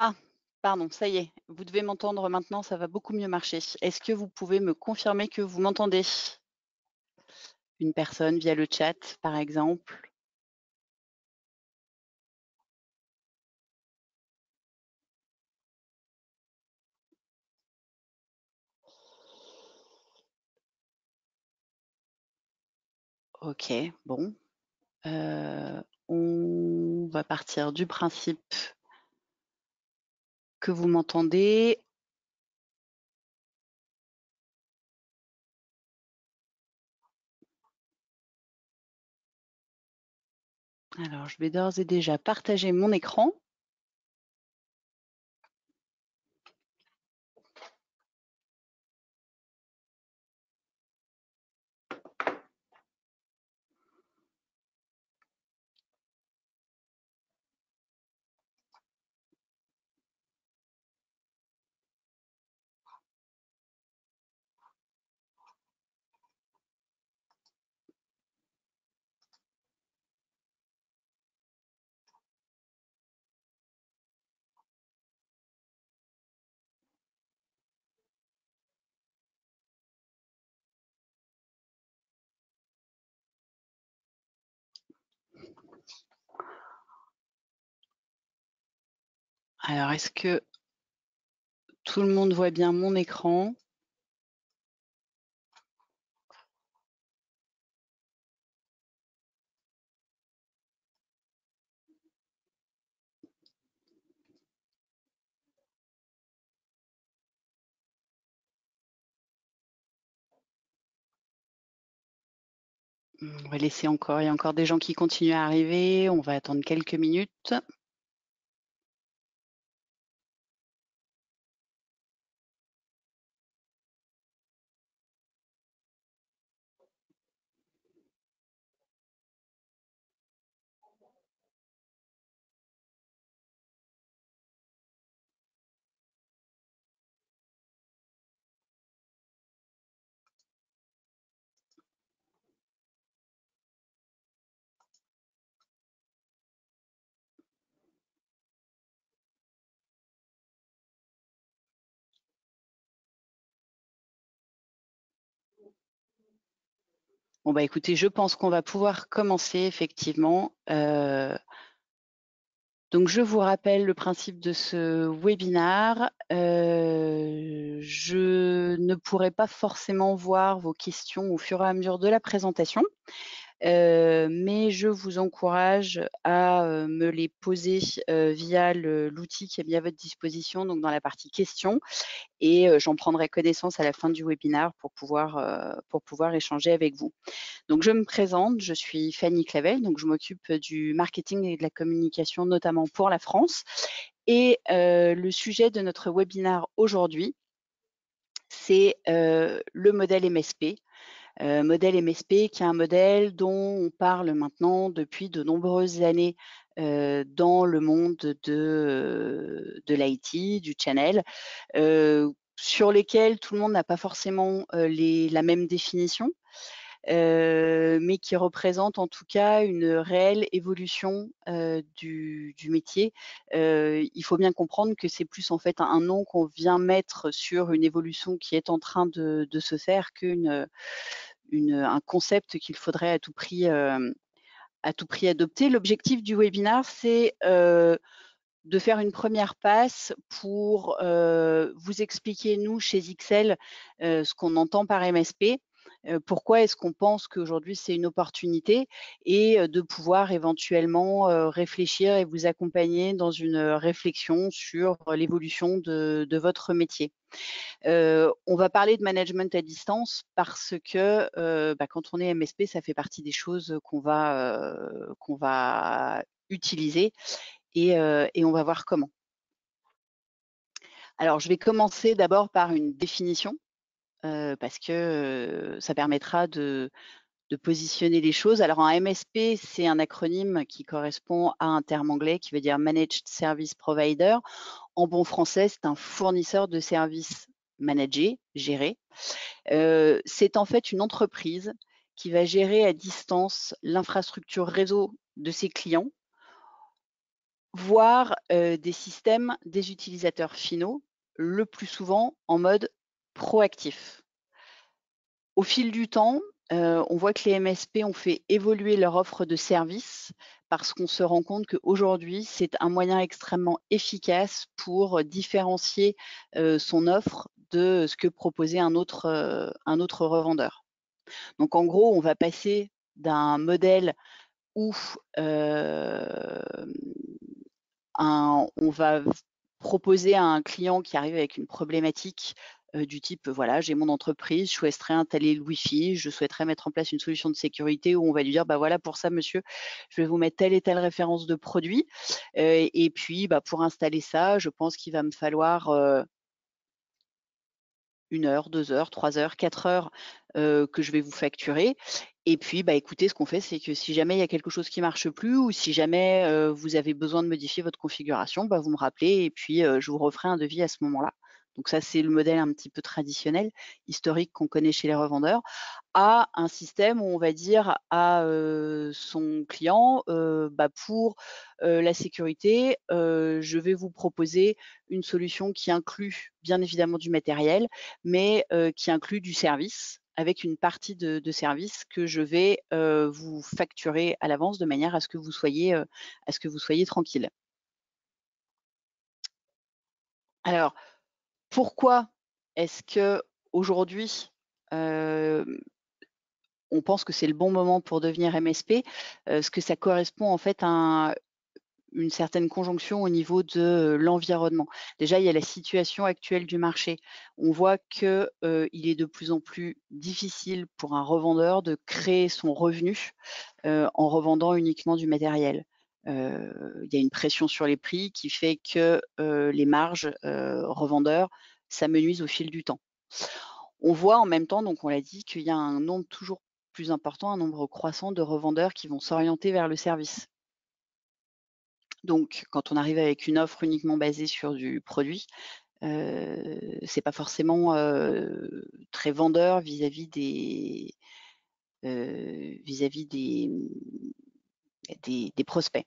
Ah, pardon, ça y est, vous devez m'entendre maintenant, ça va beaucoup mieux marcher. Est-ce que vous pouvez me confirmer que vous m'entendez? Une personne via le chat, par exemple? OK, bon, on va partir du principe que vous m'entendez. Alors, je vais d'ores et déjà partager mon écran. Alors, est-ce que tout le monde voit bien mon écran? On va laisser encore il y a encore des gens qui continuent à arriver, on va attendre quelques minutes. Bon, bah, écoutez, je pense qu'on va pouvoir commencer effectivement. Donc je vous rappelle le principe de ce webinaire. Je ne pourrai pas forcément voir vos questions au fur et à mesure de la présentation. Mais je vous encourage à, me les poser, via l'outil qui est mis à votre disposition, donc dans la partie questions et j'en prendrai connaissance à la fin du webinaire pour pouvoir échanger avec vous. Donc je me présente, je suis Fanny Clavel, donc je m'occupe du marketing et de la communication, notamment pour la France et le sujet de notre webinaire aujourd'hui, c'est, le modèle MSP. Modèle MSP qui est un modèle dont on parle maintenant depuis de nombreuses années, dans le monde de l'IT, du channel, sur lesquels tout le monde n'a pas forcément, la même définition, mais qui représente en tout cas une réelle évolution, du métier. Il faut bien comprendre que c'est plus en fait un nom qu'on vient mettre sur une évolution qui est en train de se faire un concept qu'il faudrait à tout prix adopter. L'objectif du webinaire, c'est, de faire une première passe pour, vous expliquer, nous, chez XL, ce qu'on entend par MSP, pourquoi est-ce qu'on pense qu'aujourd'hui c'est une opportunité et de pouvoir éventuellement, réfléchir et vous accompagner dans une, réflexion sur l'évolution de votre métier. On va parler de management à distance parce que, bah, quand on est MSP, ça fait partie des choses qu'on va utiliser et on va voir comment. Alors, je vais commencer d'abord par une définition, parce que, ça permettra de positionner les choses. Alors un MSP, c'est un acronyme qui correspond à un terme anglais qui veut dire Managed Service Provider. En bon français, c'est un fournisseur de services managés, gérés. C'est en fait une entreprise qui va gérer à distance l'infrastructure réseau de ses clients, voir, des systèmes des utilisateurs finaux, le plus souvent en mode proactif. Au fil du temps, on voit que les MSP ont fait évoluer leur offre de services parce qu'on se rend compte qu'aujourd'hui, c'est un moyen extrêmement efficace pour différencier, son offre de ce que proposait un autre revendeur. Donc en gros, on va passer d'un modèle où, on va proposer à un client qui arrive avec une problématique, du type, voilà: «J'ai mon entreprise, je souhaiterais installer le Wi-Fi, je souhaiterais mettre en place une solution de sécurité», où on va lui dire: «Bah, voilà, pour ça monsieur, je vais vous mettre telle et telle référence de produit, et puis, bah, pour installer ça, je pense qu'il va me falloir, 1 heure, 2 heures, 3 heures, 4 heures, que je vais vous facturer et puis, bah, écoutez, ce qu'on fait, c'est que si jamais il y a quelque chose qui marche plus ou si jamais, vous avez besoin de modifier votre configuration, bah, vous me rappelez et puis, je vous referai un devis à ce moment-là». Donc ça, c'est le modèle un petit peu traditionnel, historique qu'on connaît chez les revendeurs à un système où on va dire à, son client, bah, pour, la sécurité, je vais vous proposer une solution qui inclut bien évidemment du matériel, mais, qui inclut du service avec une partie de service que je vais, vous facturer à l'avance de manière à ce que vous soyez tranquille. Alors, pourquoi est-ce qu'aujourd'hui, hem on pense que c'est le bon moment pour devenir MSP, parce que ça correspond en fait à une certaine conjonction au niveau de l'environnement. Déjà, il y a la situation actuelle du marché. On voit que, il est de plus en plus difficile pour un revendeur de créer son revenu, en revendant uniquement du matériel. Il y a une pression sur les prix qui fait que, les marges, revendeurs s'amenuisent au fil du temps. On voit en même temps, donc on l'a dit, qu'il y a un nombre toujours plus important, un nombre croissant de revendeurs qui vont s'orienter vers le service. Donc quand on arrive avec une offre uniquement basée sur du produit, c'est pas forcément, très vendeur vis-à-vis des prospects.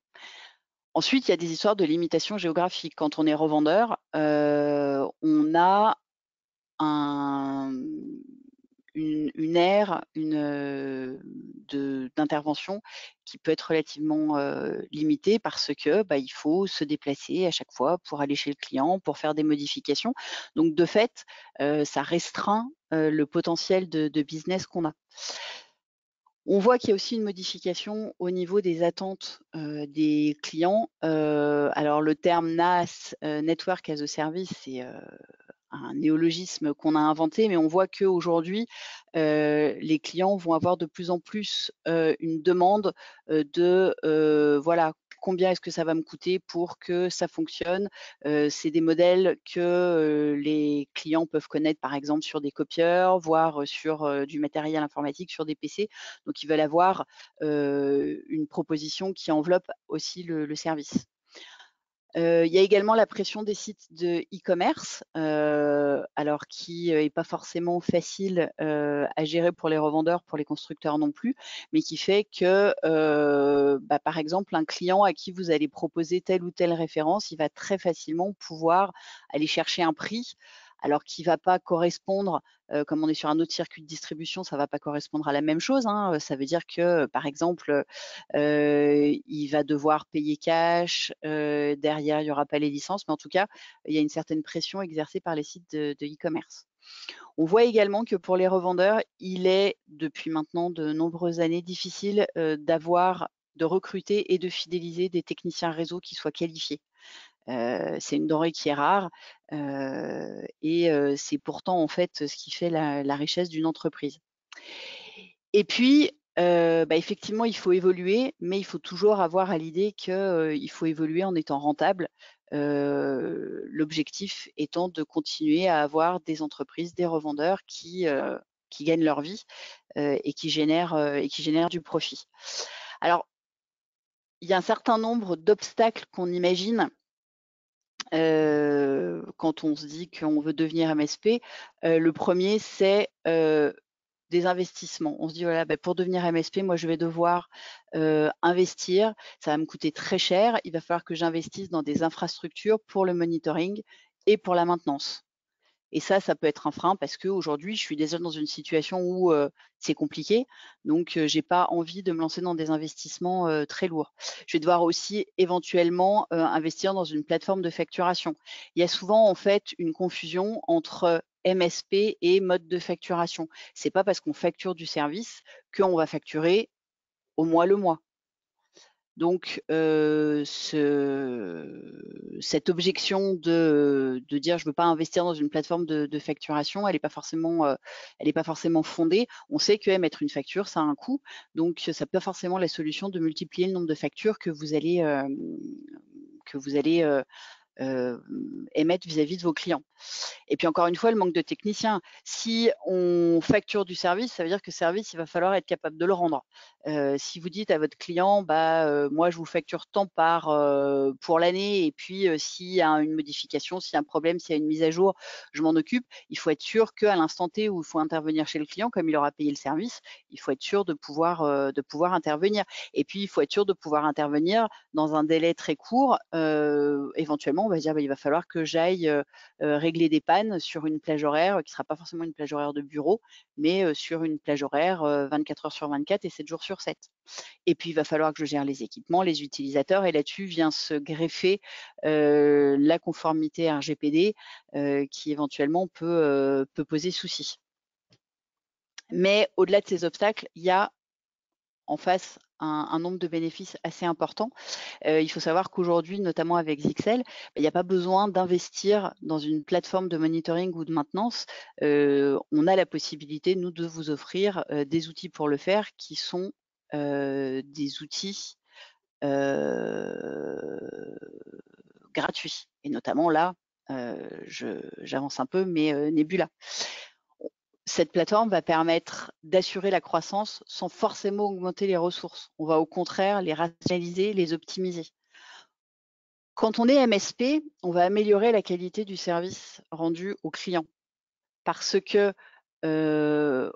Ensuite, il y a des histoires de limitation géographique. Quand on est revendeur, on a un une aire, d'intervention qui peut être relativement, limitée parce que, bah, il faut se déplacer à chaque fois pour aller chez le client, pour faire des modifications. Donc de fait, ça restreint, le potentiel de business qu'on a. On voit qu'il y a aussi une modification au niveau des attentes, des clients. Alors le terme NAS, Network as a Service, c'est, un néologisme qu'on a inventé, mais on voit qu'aujourd'hui, les clients vont avoir de plus en plus, une demande, voilà, combien est-ce que ça va me coûter pour que ça fonctionne? C'est des modèles que, les clients peuvent connaître, par exemple, sur des copieurs, voire, sur, du matériel informatique, sur des PC. Donc ils veulent avoir, une proposition qui enveloppe aussi le service. Il y a également la pression des sites de e-commerce, alors qui, est pas forcément facile, à gérer pour les revendeurs, pour les constructeurs non plus, mais qui fait que, bah, par exemple, un client à qui vous allez proposer telle ou telle référence, il va très facilement pouvoir aller chercher un prix, alors qui va pas correspondre, comme on est sur un autre circuit de distribution, ça va pas correspondre à la même chose, hein. Ça veut dire que, par exemple, il va devoir payer cash, derrière il y aura pas les licences, mais en tout cas, il y a une certaine pression exercée par les sites de e-commerce. On voit également que pour les revendeurs, il est depuis maintenant de nombreuses années difficile, de recruter et de fidéliser des techniciens réseau qui soient qualifiés. C'est une denrée qui est rare, c'est pourtant en fait ce qui fait la richesse d'une entreprise. Et puis, bah, effectivement, il faut évoluer, mais il faut toujours avoir à l'idée que, il faut évoluer en étant rentable. L'objectif étant de continuer à avoir des entreprises, des revendeurs qui gagnent leur vie, et qui génèrent du profit. Alors, il y a un certain nombre d'obstacles qu'on imagine, quand on se dit qu'on veut devenir MSP. Le 1er, c'est, des investissements. On se dit voilà, pour devenir MSP, moi je vais devoir investir, ça va me coûter très cher, il va falloir que j'investisse dans des infrastructures pour le monitoring et pour la maintenance. Et ça peut être un frein parce qu'aujourd'hui, je suis déjà dans une situation où c'est compliqué. Donc, j'ai pas envie de me lancer dans des investissements très lourds. Je vais devoir aussi éventuellement investir dans une plateforme de facturation. Il y a souvent en fait une confusion entre MSP et mode de facturation. C'est pas parce qu'on facture du service qu'on va facturer au mois le mois. Donc, cette objection de dire: «Je veux pas investir dans une plateforme de facturation», elle est pas forcément fondée. On sait qu'émettre une facture, ça a un coût, donc c'est pas forcément la solution de multiplier le nombre de factures que vous allez, émettre vis-à-vis de vos clients. Et puis encore une fois, le manque de techniciens. Si on facture du service, ça veut dire que service, il va falloir être capable de le rendre. Si vous dites à votre client, moi je vous facture tant pour l'année et puis s'il y a une modification, s'il y a un problème, s'il y a une mise à jour, je m'en occupe. Il faut être sûr qu'à l'instant T où il faut intervenir chez le client, comme il aura payé le service, il faut être sûr de pouvoir intervenir. Et puis il faut être sûr de pouvoir intervenir dans un délai très court. Éventuellement, on va se dire, il va falloir que j'aille régler des pannes sur une plage horaire qui ne sera pas forcément une plage horaire de bureau, mais sur une plage horaire 24 heures sur 24 et 7 jours sur 7. Et puis, il va falloir que je gère les équipements, les utilisateurs, et là-dessus vient se greffer la conformité RGPD qui éventuellement peut poser souci. Mais au-delà de ces obstacles, il y a en face un nombre de bénéfices assez important. Il faut savoir qu'aujourd'hui, notamment avec Zixel, il n'y a pas besoin d'investir dans une plateforme de monitoring ou de maintenance. On a la possibilité, nous, de vous offrir des outils pour le faire qui sont des outils gratuits. Et notamment là, j'avance un peu, mais Nebula. Cette plateforme va permettre d'assurer la croissance sans forcément augmenter les ressources. On va au contraire les rationaliser, les optimiser. Quand on est MSP, on va améliorer la qualité du service rendu au client parce que on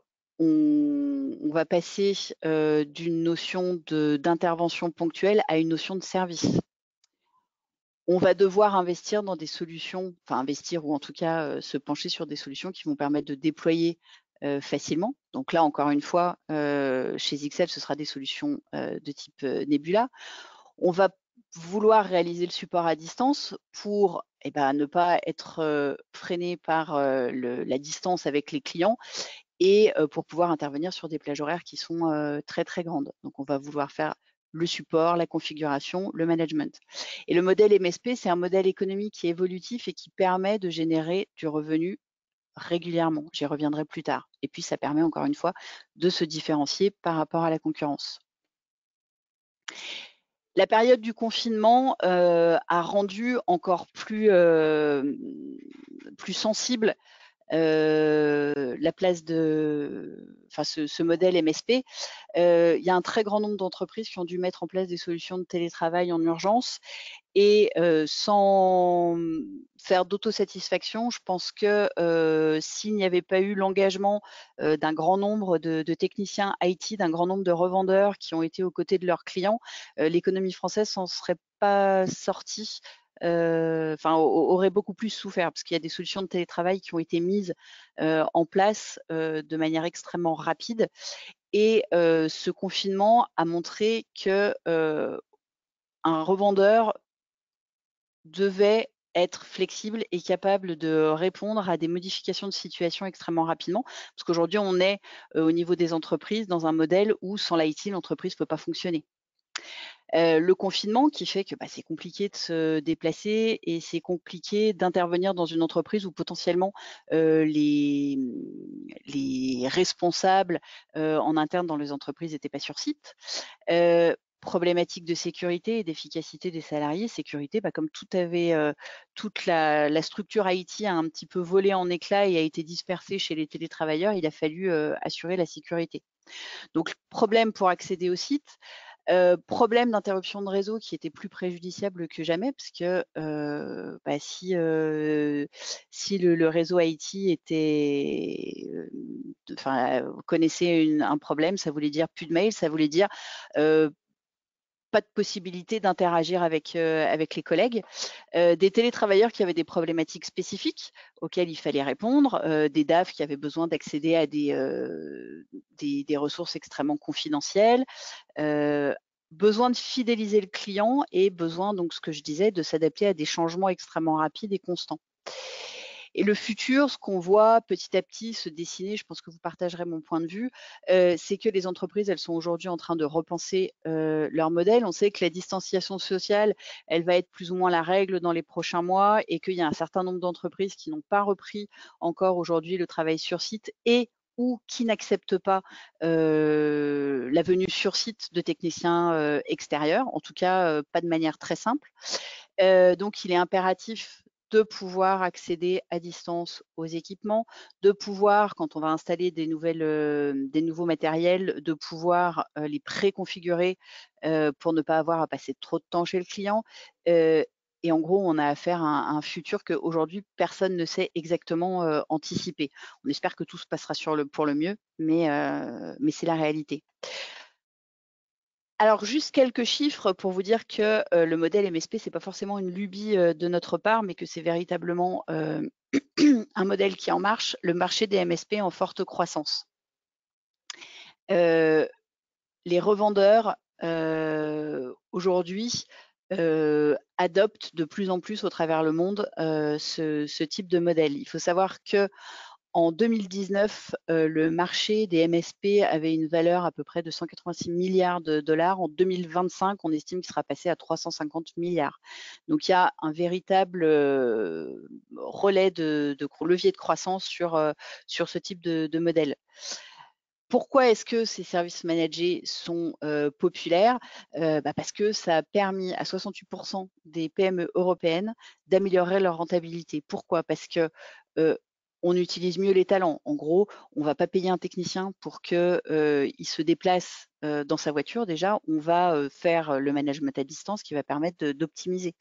va passer d'une notion d'intervention ponctuelle à une notion de service. On va devoir investir dans des solutions, enfin investir ou en tout cas se pencher sur des solutions qui vont permettre de déployer facilement. Donc là, encore une fois, chez Zixel, ce sera des solutions de type Nebula. On va vouloir réaliser le support à distance pour ne pas être freiné par la distance avec les clients et pour pouvoir intervenir sur des plages horaires qui sont très, très grandes. Donc, on va vouloir faire le support, la configuration, le management. Et le modèle MSP, c'est un modèle économique qui est évolutif et qui permet de générer du revenu régulièrement. J'y reviendrai plus tard. Et puis, ça permet encore une fois de se différencier par rapport à la concurrence. La période du confinement a rendu encore plus sensible la place ce modèle MSP. Il y a un très grand nombre d'entreprises qui ont dû mettre en place des solutions de télétravail en urgence et sans faire d'autosatisfaction, je pense que s'il n'y avait pas eu l'engagement d'un grand nombre de techniciens IT, d'un grand nombre de revendeurs qui ont été aux côtés de leurs clients, l'économie française s'en serait pas sortie, aurait beaucoup plus souffert parce qu'il y a des solutions de télétravail qui ont été mises en place de manière extrêmement rapide. Et ce confinement a montré que un revendeur devait être flexible et capable de répondre à des modifications de situation extrêmement rapidement. Parce qu'aujourd'hui, on est au niveau des entreprises dans un modèle où sans l'IT, l'entreprise ne peut pas fonctionner. Le confinement qui fait que c'est compliqué de se déplacer et c'est compliqué d'intervenir dans une entreprise où potentiellement les responsables en interne dans les entreprises n'étaient pas sur site. Problématique de sécurité et d'efficacité des salariés. Sécurité, comme toute la structure IT a un petit peu volé en éclats et a été dispersée chez les télétravailleurs, il a fallu assurer la sécurité. Donc, problème pour accéder au site, Problème d'interruption de réseau qui était plus préjudiciable que jamais parce que, bah, si le réseau IT était, enfin, connaissait un problème, ça voulait dire plus de mails, ça voulait dire, heu, pas de possibilité d'interagir avec les collègues. Des télétravailleurs qui avaient des problématiques spécifiques auxquelles il fallait répondre, des DAF qui avaient besoin d'accéder à des ressources extrêmement confidentielles, besoin de fidéliser le client et besoin, donc ce que je disais, de s'adapter à des changements extrêmement rapides et constants. Et le futur, ce qu'on voit petit à petit se dessiner, je pense que vous partagerez mon point de vue, c'est que les entreprises, elles sont aujourd'hui en train de repenser, leur modèle. On sait que la distanciation sociale, elle va être plus ou moins la règle dans les prochains mois et qu'il y a un certain nombre d'entreprises qui n'ont pas repris encore aujourd'hui le travail sur site et ou qui n'acceptent pas, la venue sur site de techniciens, extérieurs, en tout cas, pas de manière très simple. Donc il est impératif de pouvoir accéder à distance aux équipements, de pouvoir, quand on va installer des nouveaux matériels, de pouvoir, les préconfigurer, pour ne pas avoir à passer trop de temps chez le client. Heu et en gros, on a affaire à un futur qu'aujourd'hui personne ne sait exactement, anticiper. On espère que tout se passera pour le mieux, mais c'est la réalité. Alors juste quelques chiffres pour vous dire que, le modèle MSP, c'est pas forcément une lubie, de notre part, mais que c'est véritablement, un modèle qui est en marche, le marché des MSP en forte croissance. Heu, les revendeurs, aujourd'hui, adoptent de plus en plus au travers le monde, ce type de modèle. Il faut savoir que en 2019, le marché des MSP avait une valeur à peu près de 186 milliards de dollars. En 2025, on estime qu'il sera passé à 350 milliards. Donc il y a un véritable, relais de levier de croissance sur ce type de modèle. Pourquoi est-ce que ces services managés sont, populaires? Bah, parce que ça a permis à 68 des PME européennes d'améliorer leur rentabilité. Pourquoi? Parce que, on utilise mieux les talents. En gros, on va pas payer un technicien pour que, il se déplace, dans sa voiture déjà. On va, faire le management à distance qui va permettre d'optimiser.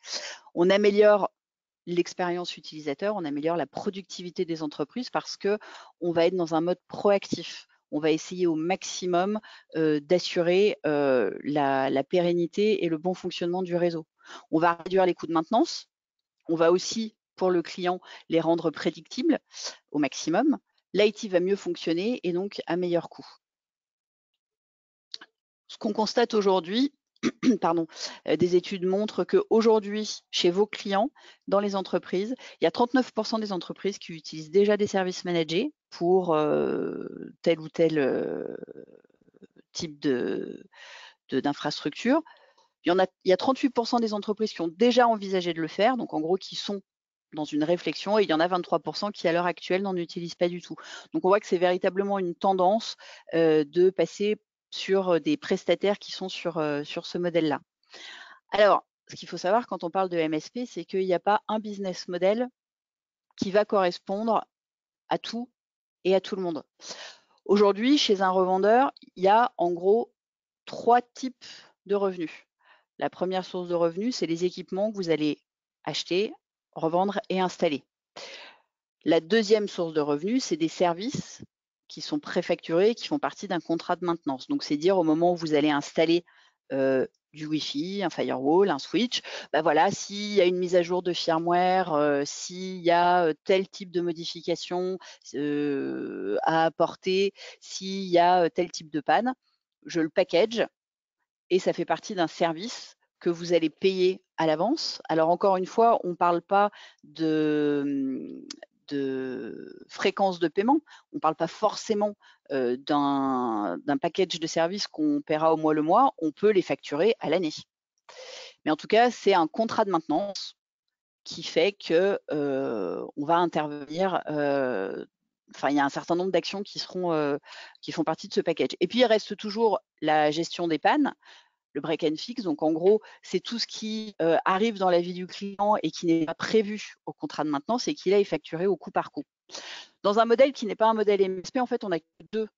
On améliore l'expérience utilisateur, on améliore la productivité des entreprises parce que on va être dans un mode proactif. On va essayer au maximum, d'assurer, la pérennité et le bon fonctionnement du réseau. On va réduire les coûts de maintenance. On va aussi, pour le client, les rendre prédictibles au maximum. L'IT va mieux fonctionner et donc à meilleur coût. Ce qu'on constate aujourd'hui, pardon, des études montrent qu'aujourd'hui, chez vos clients, dans les entreprises, il y a 39 des entreprises qui utilisent déjà des services managés pour, tel ou tel, type d'infrastructure. Il y a 38 des entreprises qui ont déjà envisagé de le faire, donc en gros qui sont dans une réflexion et il y en a 23 qui, à l'heure actuelle, n'en utilisent pas du tout. Donc on voit que c'est véritablement une tendance, de passer sur, des prestataires qui sont sur ce modèle-là. Alors, ce qu'il faut savoir quand on parle de MSP, c'est qu'il n'y a pas un business model qui va correspondre à tout et à tout le monde. Aujourd'hui, chez un revendeur, il y a en gros 3 types de revenus. La première source de revenus, c'est les équipements que vous allez acheter, revendre et installer. La deuxième source de revenus, c'est des services qui sont préfacturés, qui font partie d'un contrat de maintenance. Donc, c'est dire au moment où vous allez installer du Wi-Fi, un firewall, un switch, bah voilà, s'il y a une mise à jour de firmware, s'il y a tel type de modification à apporter, s'il y a tel type de panne, je le package et ça fait partie d'un service que vous allez payer à l'avance. Alors encore une fois, on ne parle pas de fréquence de paiement. On ne parle pas forcément d'un package de services qu'on paiera au mois le mois. On peut les facturer à l'année. Mais en tout cas, c'est un contrat de maintenance qui fait que on va intervenir. Enfin, il y a un certain nombre d'actions qui font partie de ce package. Et puis, il reste toujours la gestion des pannes, le break and fix. Donc, en gros, c'est tout ce qui arrive dans la vie du client et qui n'est pas prévu au contrat de maintenance et qui là est facturé au coup par coup. Dans un modèle qui n'est pas un modèle MSP, en fait, on a deux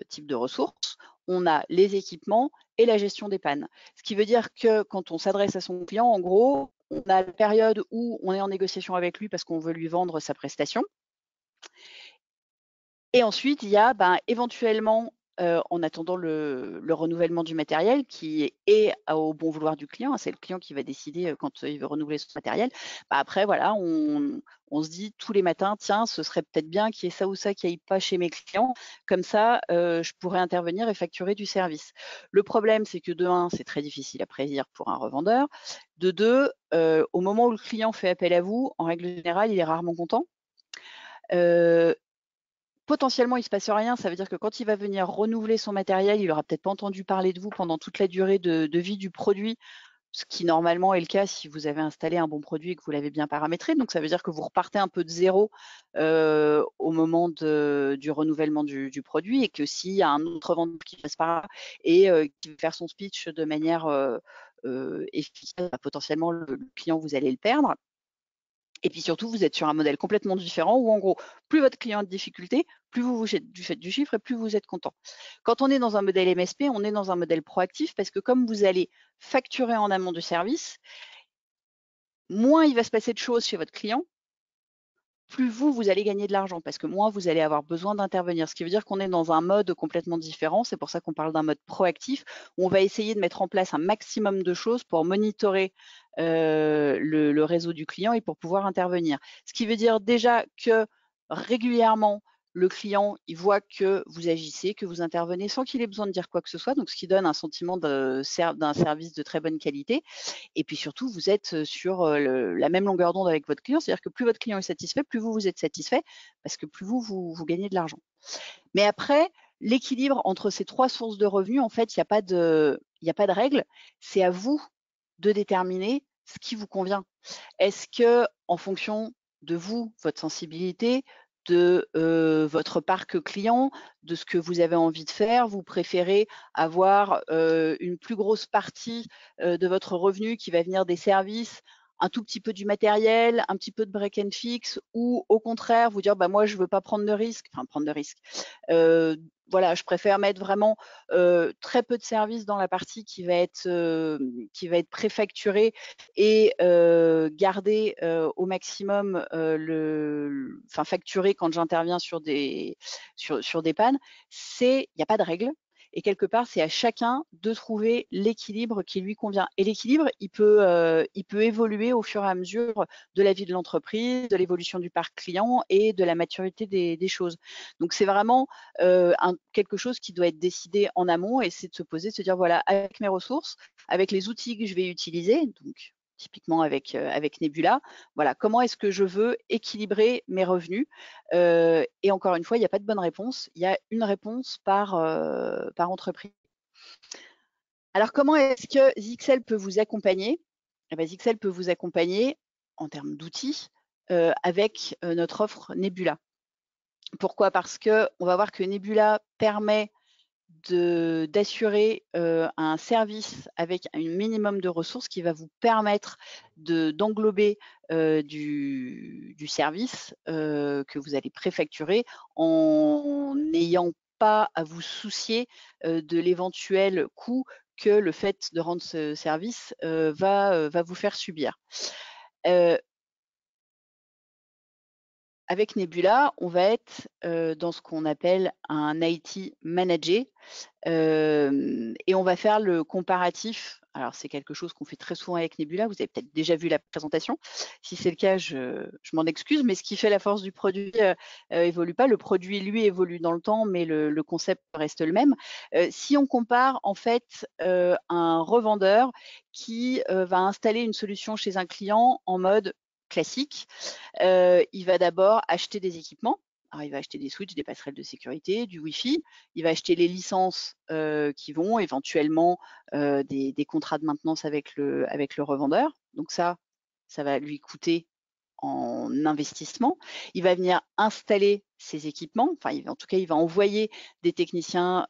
types de ressources. on a les équipements et la gestion des pannes. Ce qui veut dire que quand on s'adresse à son client, en gros, on a la période où on est en négociation avec lui parce qu'on veut lui vendre sa prestation. Et ensuite, il y a éventuellement, en attendant le renouvellement du matériel qui est au bon vouloir du client, hein, c'est le client qui va décider quand il veut renouveler son matériel. Après, voilà, on se dit tous les matins, tiens, ce serait peut-être bien qu'il y ait ça ou ça qui aille pas chez mes clients. Comme ça, je pourrais intervenir et facturer du service. Le problème, c'est que de un, c'est très difficile à prédire pour un revendeur. De deux, au moment où le client fait appel à vous, en règle générale, il est rarement content. Potentiellement, il ne se passe rien, ça veut dire que quand il va venir renouveler son matériel, il aura peut-être pas entendu parler de vous pendant toute la durée de vie du produit, ce qui normalement est le cas si vous avez installé un bon produit et que vous l'avez bien paramétré. Donc ça veut dire que vous repartez un peu de zéro au moment du renouvellement du produit, et que s'il y a un autre vendeur qui passe par là et qui veut faire son speech de manière efficace, potentiellement le client, vous allez le perdre. Et puis surtout, vous êtes sur un modèle complètement différent où en gros, plus votre client a de difficultés, plus vous faites du chiffre et plus vous êtes content. Quand on est dans un modèle MSP, on est dans un modèle proactif parce que comme vous allez facturer en amont du service, moins il va se passer de choses chez votre client, plus vous allez gagner de l'argent parce que moins vous allez avoir besoin d'intervenir. Ce qui veut dire qu'on est dans un mode complètement différent. C'est pour ça qu'on parle d'un mode proactif où on va essayer de mettre en place un maximum de choses pour monitorer le réseau du client et pour pouvoir intervenir. Ce qui veut dire déjà que régulièrement, le client, il voit que vous agissez, que vous intervenez sans qu'il ait besoin de dire quoi que ce soit, donc ce qui donne un sentiment d'un service de très bonne qualité. Et puis surtout, vous êtes sur la même longueur d'onde avec votre client, c'est-à-dire que plus votre client est satisfait, plus vous êtes satisfait, parce que plus vous gagnez de l'argent. Mais après, l'équilibre entre ces trois sources de revenus, en fait, il n'y a pas de règle. C'est à vous de déterminer ce qui vous convient. Est-ce que, en fonction de vous, votre sensibilité, de votre parc client, de ce que vous avez envie de faire, vous préférez avoir une plus grosse partie de votre revenu qui va venir des services, un tout petit peu du matériel, un petit peu de break and fix, ou au contraire vous dire moi je veux pas prendre de risques, enfin prendre de risques. Voilà, je préfère mettre vraiment très peu de services dans la partie qui va être préfacturée et garder au maximum enfin facturer quand j'interviens sur des pannes. Il n'y a pas de règle. Et quelque part, c'est à chacun de trouver l'équilibre qui lui convient. Et l'équilibre, il peut évoluer au fur et à mesure de la vie de l'entreprise, de l'évolution du parc client et de la maturité des choses. Donc, c'est vraiment quelque chose qui doit être décidé en amont, et c'est de se poser, de se dire, voilà, avec mes ressources, avec les outils que je vais utiliser, donc typiquement avec Nebula, voilà, comment est-ce que je veux équilibrer mes revenus. Et encore une fois, il n'y a pas de bonne réponse, il y a une réponse par entreprise. Alors, comment est-ce que Zixel peut vous accompagner? Zixel peut vous accompagner en termes d'outils avec notre offre Nebula. Pourquoi? Parce qu'on va voir que Nebula permet d'assurer un service avec un minimum de ressources qui va vous permettre d'englober du service que vous allez préfacturer en n'ayant pas à vous soucier de l'éventuel coût que le fait de rendre ce service va vous faire subir. Avec Nebula, on va être dans ce qu'on appelle un IT manager et on va faire le comparatif. Alors, c'est quelque chose qu'on fait très souvent avec Nebula. Vous avez peut-être déjà vu la présentation. Si c'est le cas, je m'en excuse, mais ce qui fait la force du produit évolue pas. Le produit, lui, évolue dans le temps, mais le concept reste le même. Si on compare, en fait, un revendeur qui va installer une solution chez un client en mode classique, il va d'abord acheter des équipements. Alors, il va acheter des switches, des passerelles de sécurité, du Wi-Fi. Il va acheter les licences qui vont, éventuellement des contrats de maintenance avec le revendeur. Donc ça va lui coûter en investissement. Il va venir installer ces équipements. Enfin, en tout cas, il va envoyer des techniciens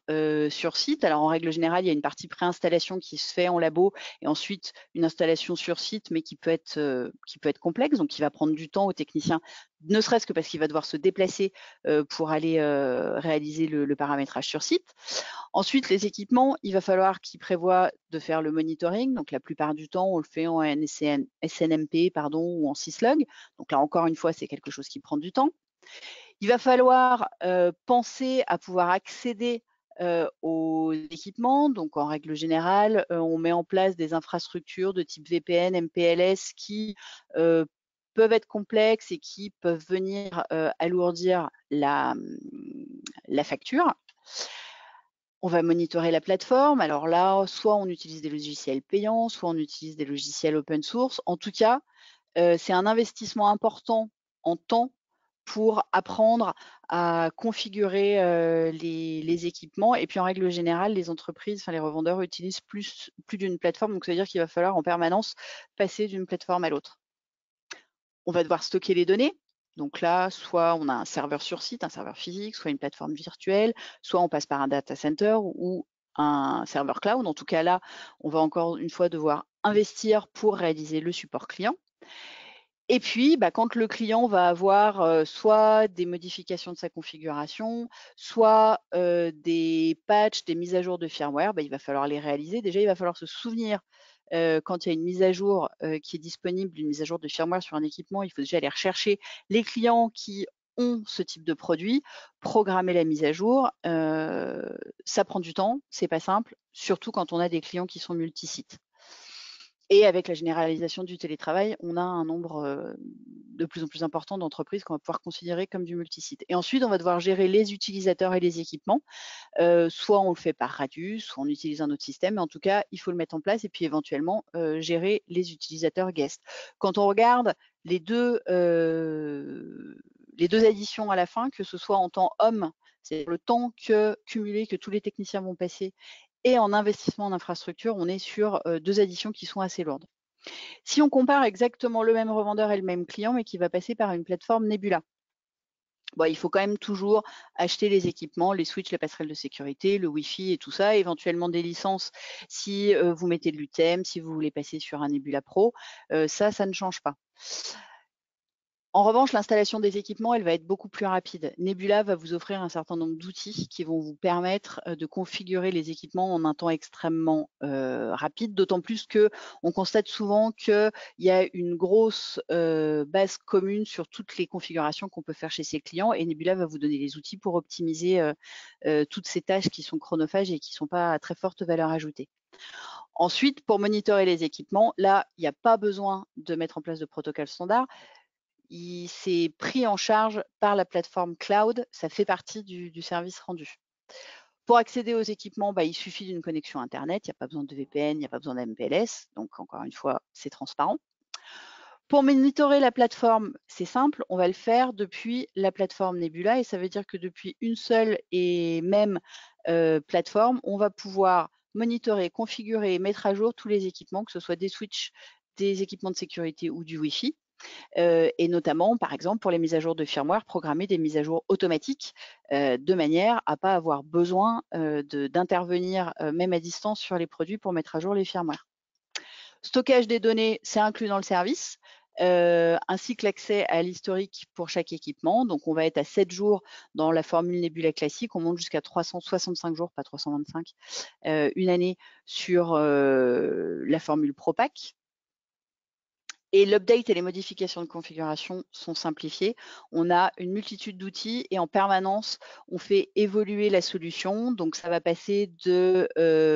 sur site. Alors, en règle générale, il y a une partie préinstallation qui se fait en labo et ensuite une installation sur site, mais qui peut être complexe, donc qui va prendre du temps aux techniciens, ne serait-ce que parce qu'il va devoir se déplacer pour aller réaliser le paramétrage sur site. Ensuite, les équipements, il va falloir qu'ils prévoient de faire le monitoring. Donc, la plupart du temps, on le fait en SNMP ou en syslog. Donc là, encore une fois, c'est quelque chose qui prend du temps. Il va falloir penser à pouvoir accéder aux équipements. Donc, en règle générale, on met en place des infrastructures de type VPN, MPLS qui peuvent être complexes et qui peuvent venir alourdir la facture. On va monitorer la plateforme. Alors là, soit on utilise des logiciels payants, soit on utilise des logiciels open source. En tout cas, c'est un investissement important en temps pour apprendre à configurer les équipements. Et puis en règle générale, les entreprises, enfin les revendeurs utilisent plus d'une plateforme. Donc ça veut dire qu'il va falloir en permanence passer d'une plateforme à l'autre. On va devoir stocker les données. Donc là, soit on a un serveur sur site, un serveur physique, soit une plateforme virtuelle, soit on passe par un data center ou un serveur cloud. En tout cas, là, on va encore une fois devoir investir pour réaliser le support client. Et puis, quand le client va avoir soit des modifications de sa configuration, soit des patchs, des mises à jour de firmware, il va falloir les réaliser. Déjà, il va falloir se souvenir quand il y a une mise à jour qui est disponible, une mise à jour de firmware sur un équipement, il faut déjà aller rechercher les clients qui ont ce type de produit, programmer la mise à jour. Ça prend du temps, c'est pas simple, surtout quand on a des clients qui sont multisites. Et avec la généralisation du télétravail, on a un nombre de plus en plus important d'entreprises qu'on va pouvoir considérer comme du multisite. Et ensuite, on va devoir gérer les utilisateurs et les équipements. Soit on le fait par radius, soit on utilise un autre système, mais en tout cas, il faut le mettre en place et puis éventuellement gérer les utilisateurs guest. Quand on regarde les deux additions à la fin, que ce soit en temps homme, c'est le temps cumulé que tous les techniciens vont passer, et en investissement en infrastructure, on est sur deux additions qui sont assez lourdes. Si on compare exactement le même revendeur et le même client, mais qui va passer par une plateforme Nebula, il faut quand même toujours acheter les équipements, les switches, les passerelles de sécurité, le Wi-Fi et tout ça, éventuellement des licences si vous mettez de l'UTM, si vous voulez passer sur un Nebula Pro, ça ne change pas. En revanche, l'installation des équipements, elle va être beaucoup plus rapide. Nebula va vous offrir un certain nombre d'outils qui vont vous permettre de configurer les équipements en un temps extrêmement rapide, d'autant plus qu'on constate souvent qu'il y a une grosse base commune sur toutes les configurations qu'on peut faire chez ses clients, et Nebula va vous donner les outils pour optimiser toutes ces tâches qui sont chronophages et qui ne sont pas à très forte valeur ajoutée. Ensuite, pour monitorer les équipements, là, il n'y a pas besoin de mettre en place de protocole standard. C'est pris en charge par la plateforme cloud, ça fait partie du service rendu. Pour accéder aux équipements, il suffit d'une connexion Internet, il n'y a pas besoin de VPN, il n'y a pas besoin d'MPLS, donc encore une fois, c'est transparent. Pour monitorer la plateforme, c'est simple, on va le faire depuis la plateforme Nebula, et ça veut dire que depuis une seule et même plateforme, on va pouvoir monitorer, configurer et mettre à jour tous les équipements, que ce soit des switches, des équipements de sécurité ou du Wi-Fi. Et notamment, par exemple, pour les mises à jour de firmware, programmer des mises à jour automatiques de manière à ne pas avoir besoin d'intervenir même à distance sur les produits pour mettre à jour les firmware. Stockage des données, c'est inclus dans le service, ainsi que l'accès à l'historique pour chaque équipement. Donc, on va être à 7 jours dans la formule Nebula classique, on monte jusqu'à 365 jours, pas 325, une année sur la formule ProPack. Et l'update et les modifications de configuration sont simplifiées. On a une multitude d'outils et en permanence, on fait évoluer la solution. Donc, ça va passer de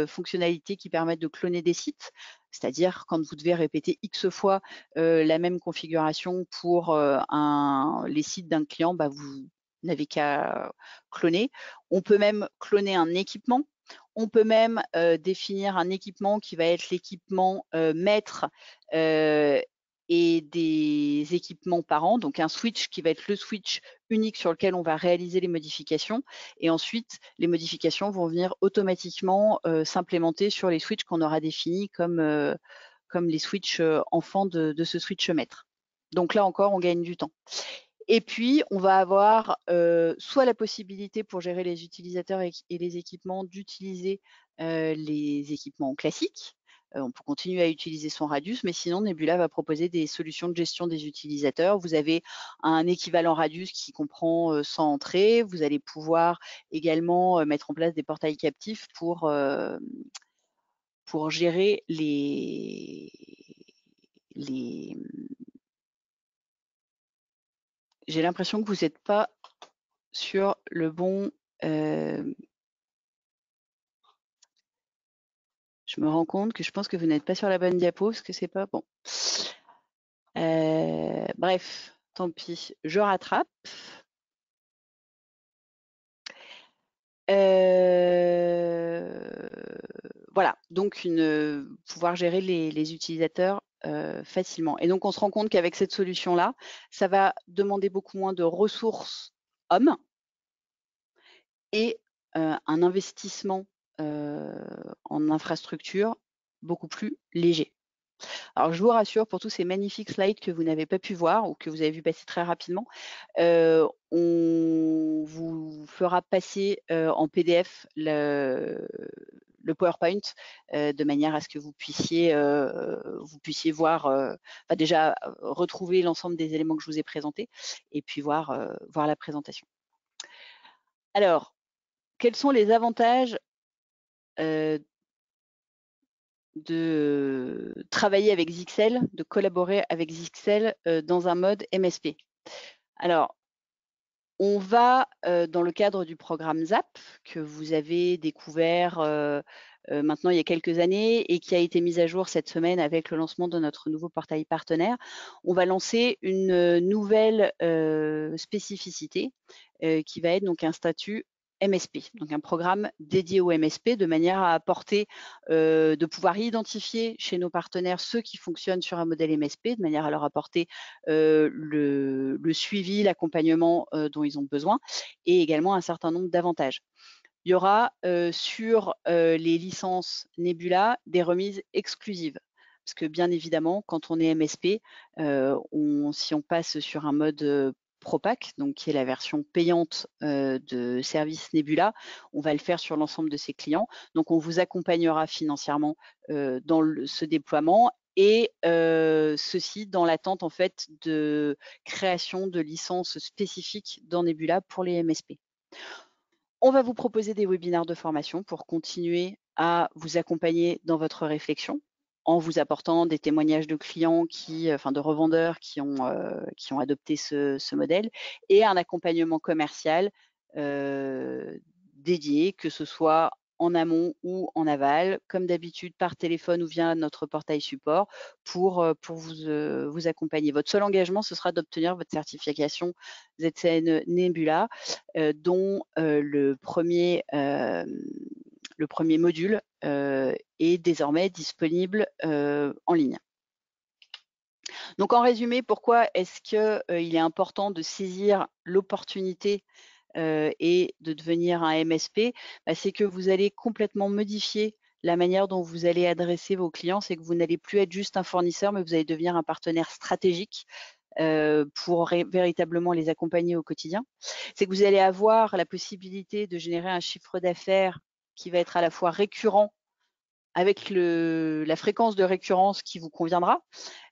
fonctionnalités qui permettent de cloner des sites, c'est-à-dire quand vous devez répéter X fois la même configuration pour les sites d'un client, vous n'avez qu'à cloner. On peut même cloner un équipement. On peut même définir un équipement qui va être l'équipement maître et des équipements par an, donc un switch qui va être le switch unique sur lequel on va réaliser les modifications, et ensuite les modifications vont venir automatiquement s'implémenter sur les switches qu'on aura définis comme les switches enfants de ce switch maître. Donc là encore, on gagne du temps. Et puis, on va avoir soit la possibilité pour gérer les utilisateurs et les équipements d'utiliser les équipements classiques. On peut continuer à utiliser son Radius, mais sinon Nebula va proposer des solutions de gestion des utilisateurs. Vous avez un équivalent Radius qui comprend 100 entrées. Vous allez pouvoir également mettre en place des portails captifs pour gérer les... J'ai l'impression que vous n'êtes pas sur le bon... je me rends compte que je pense que vous n'êtes pas sur la bonne diapo, parce que c'est pas bon. Bref, tant pis, je rattrape. Voilà, donc pouvoir gérer les utilisateurs facilement. Et donc, on se rend compte qu'avec cette solution-là, ça va demander beaucoup moins de ressources hommes et un investissement en infrastructure beaucoup plus léger. Alors, je vous rassure, pour tous ces magnifiques slides que vous n'avez pas pu voir ou que vous avez vu passer très rapidement, on vous fera passer en PDF le PowerPoint de manière à ce que vous puissiez voir, déjà retrouver l'ensemble des éléments que je vous ai présentés et puis voir la présentation. Alors, quels sont les avantages de travailler avec Zixel, de collaborer avec Zixel dans un mode MSP? Alors, on va, dans le cadre du programme ZAP, que vous avez découvert maintenant il y a quelques années et qui a été mis à jour cette semaine avec le lancement de notre nouveau portail partenaire, on va lancer une nouvelle spécificité qui va être donc un statut MSP, donc un programme dédié au MSP de manière à apporter, de pouvoir identifier chez nos partenaires ceux qui fonctionnent sur un modèle MSP, de manière à leur apporter le suivi, l'accompagnement dont ils ont besoin et également un certain nombre d'avantages. Il y aura sur les licences Nebula des remises exclusives. Parce que bien évidemment, quand on est MSP, si on passe sur un mode ProPack, donc qui est la version payante de service Nebula, on va le faire sur l'ensemble de ses clients. Donc on vous accompagnera financièrement dans ce déploiement et ceci dans l'attente en fait de création de licences spécifiques dans Nebula pour les MSP. On va vous proposer des webinaires de formation pour continuer à vous accompagner dans votre réflexion en vous apportant des témoignages de clients de revendeurs qui ont adopté ce modèle et un accompagnement commercial dédié, que ce soit en amont ou en aval, comme d'habitude par téléphone ou via notre portail support pour vous accompagner. Votre seul engagement, ce sera d'obtenir votre certification ZCN Nebula dont le premier module est désormais disponible en ligne. Donc en résumé, pourquoi est-ce qu'il est important de saisir l'opportunité et de devenir un MSP? C'est que vous allez complètement modifier la manière dont vous allez adresser vos clients, c'est que vous n'allez plus être juste un fournisseur, mais vous allez devenir un partenaire stratégique pour véritablement les accompagner au quotidien. C'est que vous allez avoir la possibilité de générer un chiffre d'affaires qui va être à la fois récurrent avec la fréquence de récurrence qui vous conviendra,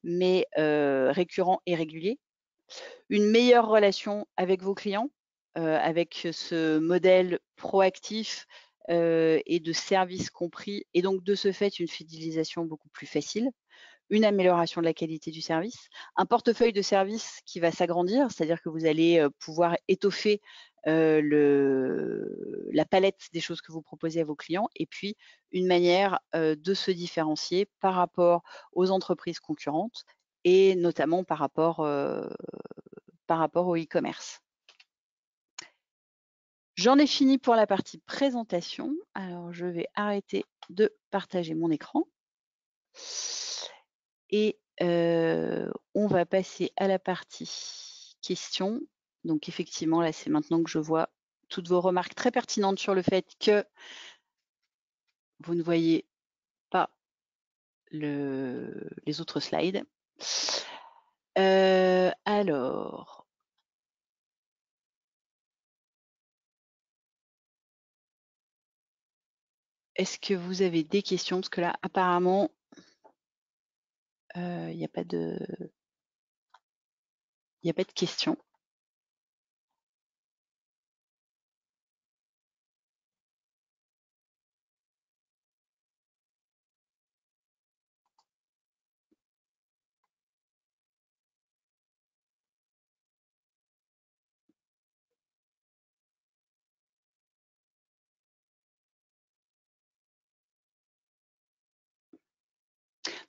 mais récurrent et régulier. Une meilleure relation avec vos clients, avec ce modèle proactif et de service compris, et donc de ce fait, une fidélisation beaucoup plus facile, une amélioration de la qualité du service, un portefeuille de services qui va s'agrandir, c'est-à-dire que vous allez pouvoir étoffer la palette des choses que vous proposez à vos clients, et puis une manière de se différencier par rapport aux entreprises concurrentes et notamment par rapport au e-commerce. J'en ai fini pour la partie présentation. Alors, je vais arrêter de partager mon écran. Et on va passer à la partie questions. Donc effectivement, là, c'est maintenant que je vois toutes vos remarques très pertinentes sur le fait que vous ne voyez pas les autres slides. Alors, Est-ce que vous avez des questions? Parce que là, apparemment, il n'y a pas de questions.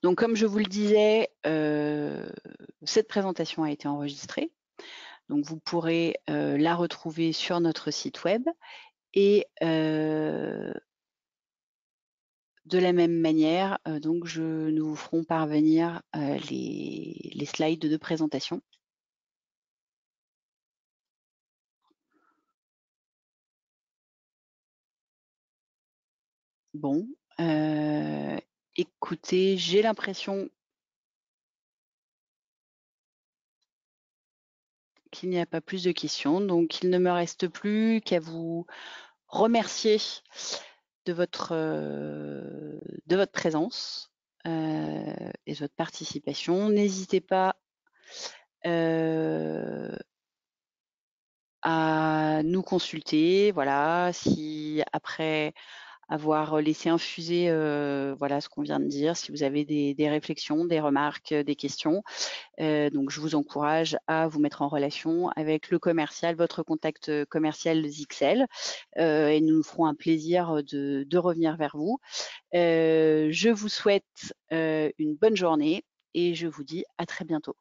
Donc comme je vous le disais, cette présentation a été enregistrée. Donc vous pourrez, la retrouver sur notre site web et de la même manière, donc nous vous ferons parvenir, les slides de présentation. Bon, écoutez, j'ai l'impression qu'il n'y a pas plus de questions, donc il ne me reste plus qu'à vous remercier de votre présence, et de votre participation. N'hésitez pas, à nous consulter, voilà, si après avoir laissé infuser, voilà, ce qu'on vient de dire, si vous avez des réflexions, des remarques, des questions. Donc je vous encourage à vous mettre en relation avec le commercial, votre contact, commercial ZXL, et nous nous ferons un plaisir, de revenir vers vous. Je vous souhaite, une bonne journée et je vous dis à très bientôt.